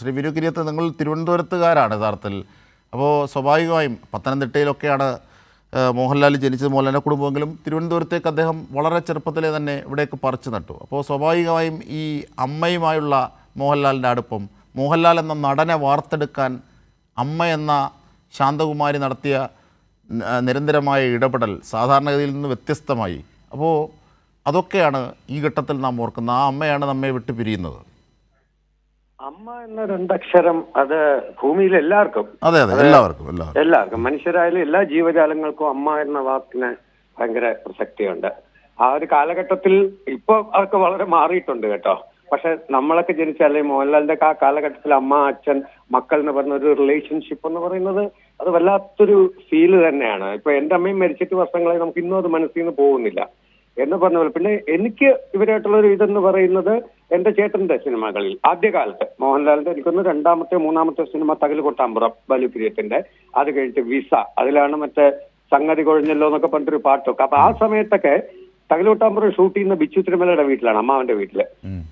ശ്രീ വിനു കിരിയത്ത്, നിങ്ങൾ തിരുവനന്തപുരത്തുകാരാണ് യഥാർത്ഥത്തിൽ. അപ്പോൾ സ്വാഭാവികമായും പത്തനംതിട്ടയിലൊക്കെയാണ് മോഹൻലാൽ ജനിച്ചത്. മോഹൻലാലിൻ്റെ കുടുംബമെങ്കിലും തിരുവനന്തപുരത്തേക്ക് അദ്ദേഹം വളരെ ചെറുപ്പത്തിലെ തന്നെ ഇവിടേക്ക് പറിച്ചു നട്ടു. അപ്പോൾ സ്വാഭാവികമായും ഈ അമ്മയുമായുള്ള മോഹൻലാലിൻ്റെ അടുപ്പം, മോഹൻലാൽ എന്ന നടനെ വാർത്തെടുക്കാൻ അമ്മ എന്ന ശാന്തകുമാരി നടത്തിയ നിരന്തരമായ ഇടപെടൽ സാധാരണഗതിയിൽ നിന്ന് വ്യത്യസ്തമായി. അപ്പോൾ അതൊക്കെയാണ് ഈ ഘട്ടത്തിൽ നാം ഓർക്കുന്നത്. ആ അമ്മയാണ് നമ്മെ വിട്ടു പിരിയുന്നത്. അമ്മ എന്ന രണ്ടക്ഷരം അത് ഭൂമിയിൽ എല്ലാവർക്കും, അതെ അതെ എല്ലാവർക്കും മനുഷ്യരായാലും എല്ലാ ജീവജാലങ്ങൾക്കും അമ്മ എന്ന വാക്കിന് ഭയങ്കര പ്രസക്തിയുണ്ട്. ആ ഒരു കാലഘട്ടത്തിൽ ഇപ്പൊ അതൊക്കെ വളരെ മാറിയിട്ടുണ്ട് കേട്ടോ. പക്ഷെ നമ്മളൊക്കെ ജനിച്ചാലേ മോഹൻലാലിന്റെ ആ കാലഘട്ടത്തിൽ അമ്മ അച്ഛൻ മക്കൾ എന്ന് പറഞ്ഞ ഒരു റിലേഷൻഷിപ്പ് എന്ന് പറയുന്നത് അത് വല്ലാത്തൊരു ഫീല് തന്നെയാണ്. ഇപ്പൊ എന്റെ അമ്മയും മരിച്ചിട്ട് വർഷങ്ങളായി, നമുക്ക് ഇന്നും അത് മനസ്സിൽ നിന്ന് പോകുന്നില്ല എന്ന് പറഞ്ഞ പോലെ. പിന്നെ എനിക്ക് ഇവരായിട്ടുള്ള ഒരു ഇതെന്ന് പറയുന്നത് എന്റെ ചേട്ടന്റെ സിനിമകളിൽ ആദ്യകാലത്ത് മോഹൻലാലിന്റെ എനിക്കൊന്ന് രണ്ടാമത്തെ മൂന്നാമത്തെ സിനിമ തകല് കൊട്ടാമ്പുറം ബാലുപ്രിയത്തിന്റെ, അത് കഴിഞ്ഞിട്ട് വിസ, അതിലാണ് മറ്റേ സംഗതി കൊഴിഞ്ഞല്ലോ എന്നൊക്കെ പറഞ്ഞിട്ടൊരു പാട്ടൊക്കെ. അപ്പൊ ആ സമയത്തൊക്കെ തകലോട്ടാമ്പുറം ഷൂട്ട് ചെയ്യുന്ന ബിച്ചു തിരുമലയുടെ വീട്ടിലാണ്, അമ്മാവന്റെ വീട്ടില്.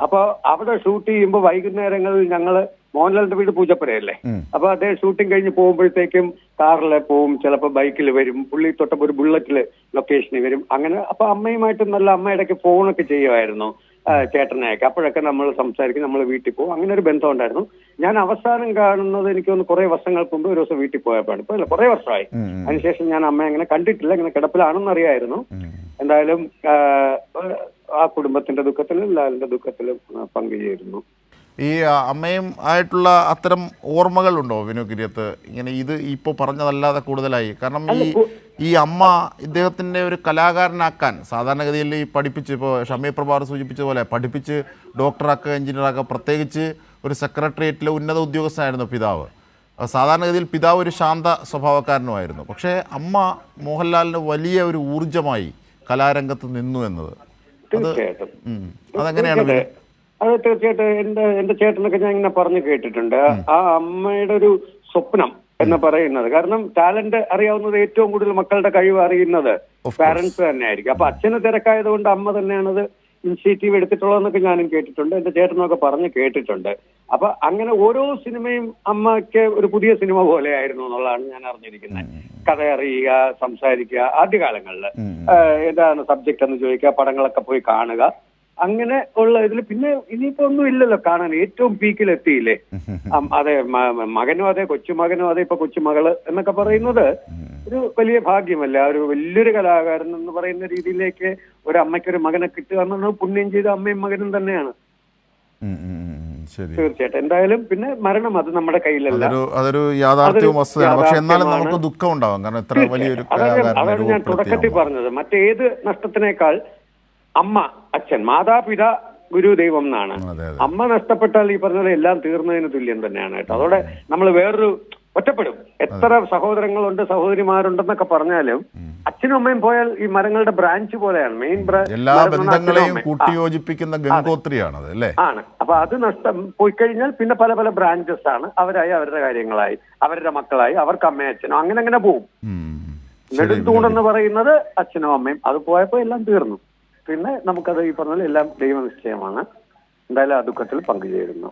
അപ്പൊ അവിടെ ഷൂട്ട് ചെയ്യുമ്പോൾ വൈകുന്നേരങ്ങളിൽ ഞങ്ങള്, മോഹൻലാലിന്റെ വീട് പൂജപ്പുരയല്ലേ, അപ്പൊ അദ്ദേഹം ഷൂട്ടിംഗ് കഴിഞ്ഞ് പോകുമ്പോഴത്തേക്കും കാറിൽ പോവും, ചിലപ്പോൾ ബൈക്കിൽ വരും, പുള്ളി തൊട്ടപ്പോൾ ഒരു ബുള്ളറ്റില് ലൊക്കേഷനിൽ വരും. അങ്ങനെ അപ്പൊ അമ്മയുമായിട്ട് നല്ല അമ്മ ഇടയ്ക്ക് ഫോണൊക്കെ ചെയ്യുമായിരുന്നു ചേട്ടനെയൊക്കെ. അപ്പോഴൊക്കെ നമ്മൾ സംസാരിക്കും, നമ്മൾ വീട്ടിൽ പോകും. അങ്ങനെ ഒരു ബന്ധം ഉണ്ടായിരുന്നു. ഞാൻ അവസാനം കാണുന്നത് എനിക്കൊന്ന് കുറെ വർഷങ്ങൾക്ക് മുമ്പ് ഒരു ദിവസം വീട്ടിൽ പോയപ്പോഴാണ്. ഇപ്പൊ അല്ല, കുറെ വർഷമായി. അതിനുശേഷം ഞാൻ അമ്മയെ അങ്ങനെ കണ്ടിട്ടില്ല, ഇങ്ങനെ കിടപ്പിലാണെന്ന് അറിയായിരുന്നു. എന്തായാലും ആ കുടുംബത്തിന്റെ ദുഃഖത്തിലും ലാലിന്റെ ദുഃഖത്തിലും പങ്കുചേരുന്നു. ഈ അമ്മയും ആയിട്ടുള്ള അത്തരം ഓർമ്മകളുണ്ടോ വിനു കിരിയത്ത്? ഇങ്ങനെ ഇത് ഇപ്പോൾ പറഞ്ഞതല്ലാതെ കൂടുതലായി. കാരണം ഈ അമ്മ ഇദ്ദേഹത്തിൻ്റെ ഒരു കലാകാരനാക്കാൻ സാധാരണഗതിയിൽ ഈ പഠിപ്പിച്ച്, ഇപ്പോൾ ഷമി പ്രഭാർ സൂചിപ്പിച്ച പോലെ പഠിപ്പിച്ച് ഡോക്ടറാക്കുക, എഞ്ചിനീയറാക്കുക, പ്രത്യേകിച്ച് ഒരു സെക്രട്ടേറിയറ്റിലെ ഉന്നത ഉദ്യോഗസ്ഥനായിരുന്നു പിതാവ്. സാധാരണഗതിയിൽ പിതാവ് ഒരു ശാന്ത സ്വഭാവക്കാരനുമായിരുന്നു. പക്ഷേ അമ്മ മോഹൻലാലിന് വലിയ ഒരു ഊർജമായി കലാരംഗത്ത് നിന്നു എന്നത് അതെങ്ങനെയാണ്? അത് തീർച്ചയായിട്ടും എന്റെ ചേട്ടനൊക്കെ ഞാൻ ഇങ്ങനെ പറഞ്ഞു കേട്ടിട്ടുണ്ട്. ആ അമ്മയുടെ ഒരു സ്വപ്നം എന്ന് പറയുന്നത്, കാരണം ടാലന്റ് അറിയാവുന്നത് ഏറ്റവും കൂടുതൽ മക്കളുടെ കഴിവ് അറിയുന്നത് പാരന്റ്സ് തന്നെയായിരിക്കും. അപ്പൊ അച്ഛന് തിരക്കായതുകൊണ്ട് അമ്മ തന്നെയാണത് ഇനിഷ്യേറ്റീവ് എടുത്തിട്ടുള്ളതെന്നൊക്കെ ഞാനും കേട്ടിട്ടുണ്ട്, എന്റെ ചേട്ടനൊക്കെ പറഞ്ഞ് കേട്ടിട്ടുണ്ട്. അപ്പൊ അങ്ങനെ ഓരോ സിനിമയും അമ്മയ്ക്ക് ഒരു പുതിയ സിനിമ പോലെയായിരുന്നു എന്നുള്ളതാണ് ഞാൻ അറിഞ്ഞിരിക്കുന്നത്. കഥ അറിയുക, സംസാരിക്കുക, ആദ്യകാലങ്ങളിൽ ഏതാണ് സബ്ജക്ട് എന്ന് ചോദിക്കുക, പടങ്ങളൊക്കെ പോയി കാണുക, അങ്ങനെ ഉള്ള ഇതിൽ. പിന്നെ ഇനിയിപ്പോ ഒന്നും ഇല്ലല്ലോ കാണാൻ, ഏറ്റവും പീക്കിൽ എത്തിയില്ലേ. അതെ, മകനും അതെ, കൊച്ചുമകനും അതെ, ഇപ്പൊ കൊച്ചുമകള് എന്നൊക്കെ പറയുന്നത് ഒരു വലിയ ഭാഗ്യമല്ല. ഒരു വലിയൊരു കലാകാരൻ എന്ന് പറയുന്ന രീതിയിലേക്ക് ഒരു അമ്മയ്ക്കൊരു മകനെ കിട്ടുക എന്നത് പുണ്യം ചെയ്ത അമ്മയും മകനും തന്നെയാണ്. തീർച്ചയായിട്ടും. എന്തായാലും പിന്നെ മരണം അത് നമ്മുടെ കയ്യിലല്ല, അതൊരു യാഥാർത്ഥ്യവും വസ്തുതയാണ്. പക്ഷെ എന്നാലും നമുക്ക് ദുഃഖം ഉണ്ടാവും. കാരണം ഇത്ര വലിയൊരു, അതാണ് ഞാൻ തുടക്കത്തിൽ പറഞ്ഞത്, മറ്റേത് നഷ്ടത്തിനേക്കാൾ അമ്മ, അച്ഛൻ, മാതാപിതാ, ഗുരു, ദൈവം എന്നാണ്. അമ്മ നഷ്ടപ്പെട്ടാൽ ഈ പറഞ്ഞ എല്ലാം തീർന്നതിന് തുല്യം തന്നെയാണ് കേട്ടോ. അതോടെ നമ്മൾ വേറൊരു ഒറ്റപ്പെടും. എത്ര സഹോദരങ്ങളുണ്ട്, സഹോദരിമാരുണ്ടെന്നൊക്കെ പറഞ്ഞാലും അച്ഛനും അമ്മയും പോയാൽ ഈ മരങ്ങളുടെ ബ്രാഞ്ച് പോലെയാണ്. മെയിൻ എല്ലാ ബന്ധങ്ങളെയും കൂട്ടിയോജിപ്പിക്കുന്ന ഗംഗോത്രിയാണ് അല്ലേ? ആണ്. അപ്പൊ അത് നഷ്ടം പോയി കഴിഞ്ഞാൽ പിന്നെ പല പല ബ്രാഞ്ചസ് ആണ്. അവരായി, അവരുടെ കാര്യങ്ങളായി, അവരുടെ മക്കളായി, അവർക്ക് അമ്മയും അച്ഛനും, അങ്ങനെ അങ്ങനെ പോവും. നെടുന്തൂണെന്ന് പറയുന്നത് അച്ഛനും അമ്മയും. അത് പോയപ്പോ എല്ലാം തീർന്നു. പിന്നെ നമുക്കത് ഈ പറഞ്ഞാൽ എല്ലാം ദൈവനിശ്ചയമാണ്. എന്തായാലും ആ ദുഃഖത്തിൽ പങ്കുചേരുന്നു.